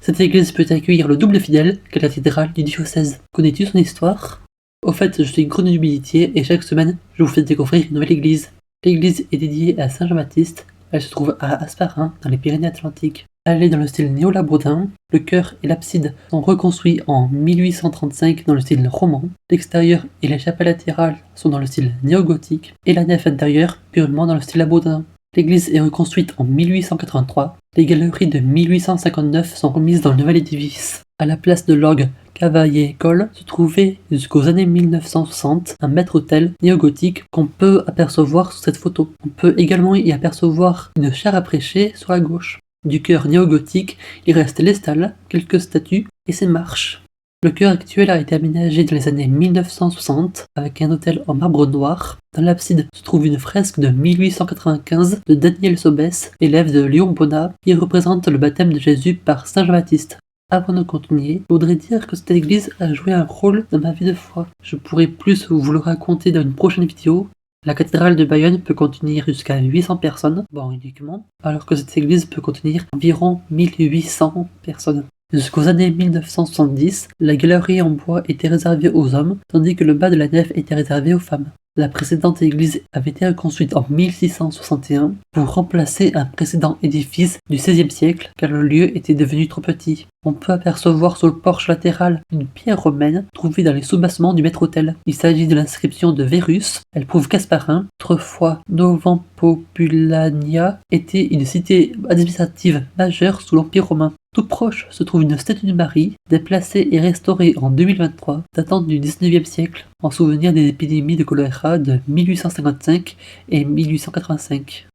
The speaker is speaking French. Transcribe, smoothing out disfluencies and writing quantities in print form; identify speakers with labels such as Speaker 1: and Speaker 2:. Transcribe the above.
Speaker 1: Cette église peut accueillir le double fidèle qu'est la cathédrale du diocèse. Connais-tu son histoire? Au fait, je suis Grenouille d'humilité et chaque semaine, je vous fais découvrir une nouvelle église. L'église est dédiée à Saint Jean-Baptiste. Elle se trouve à Hasparren, dans les Pyrénées-Atlantiques. Elle est dans le style néo-labordin. Le chœur et l'abside sont reconstruits en 1835 dans le style roman. L'extérieur et les chapelles latérales sont dans le style néo-gothique et la nef intérieure purement dans le style labordin. L'église est reconstruite en 1883. Les galeries de 1859 sont remises dans le nouvel édifice. À la place de l'orgue Cavaillé-École se trouvait jusqu'aux années 1960 un maître-autel néo-gothique qu'on peut apercevoir sur cette photo. On peut également y apercevoir une chaire à prêcher sur la gauche. Du chœur néo-gothique, il reste les stalles, quelques statues et ses marches. Le chœur actuel a été aménagé dans les années 1960 avec un autel en marbre noir. Dans l'abside se trouve une fresque de 1895 de Daniel Sobès, élève de Léon Bonnat, qui représente le baptême de Jésus par Saint Jean-Baptiste. Avant de continuer, je voudrais dire que cette église a joué un rôle dans ma vie de foi. Je pourrais plus vous le raconter dans une prochaine vidéo. La cathédrale de Bayonne peut contenir jusqu'à 800 personnes, uniquement, alors que cette église peut contenir environ 1800 personnes. Jusqu'aux années 1970, la galerie en bois était réservée aux hommes, tandis que le bas de la nef était réservé aux femmes. La précédente église avait été reconstruite en 1661 pour remplacer un précédent édifice du XVIe siècle car le lieu était devenu trop petit. On peut apercevoir sur le porche latéral une pierre romaine trouvée dans les sous-bassements du maître-autel. Il s'agit de l'inscription de Verus. Elle prouve qu'Hasparren, autrefois Novempopulania, était une cité administrative majeure sous l'Empire romain. Tout proche se trouve une statue de Marie, déplacée et restaurée en 2023, datant du XIXe siècle, en souvenir des épidémies de choléra de 1855 et 1885.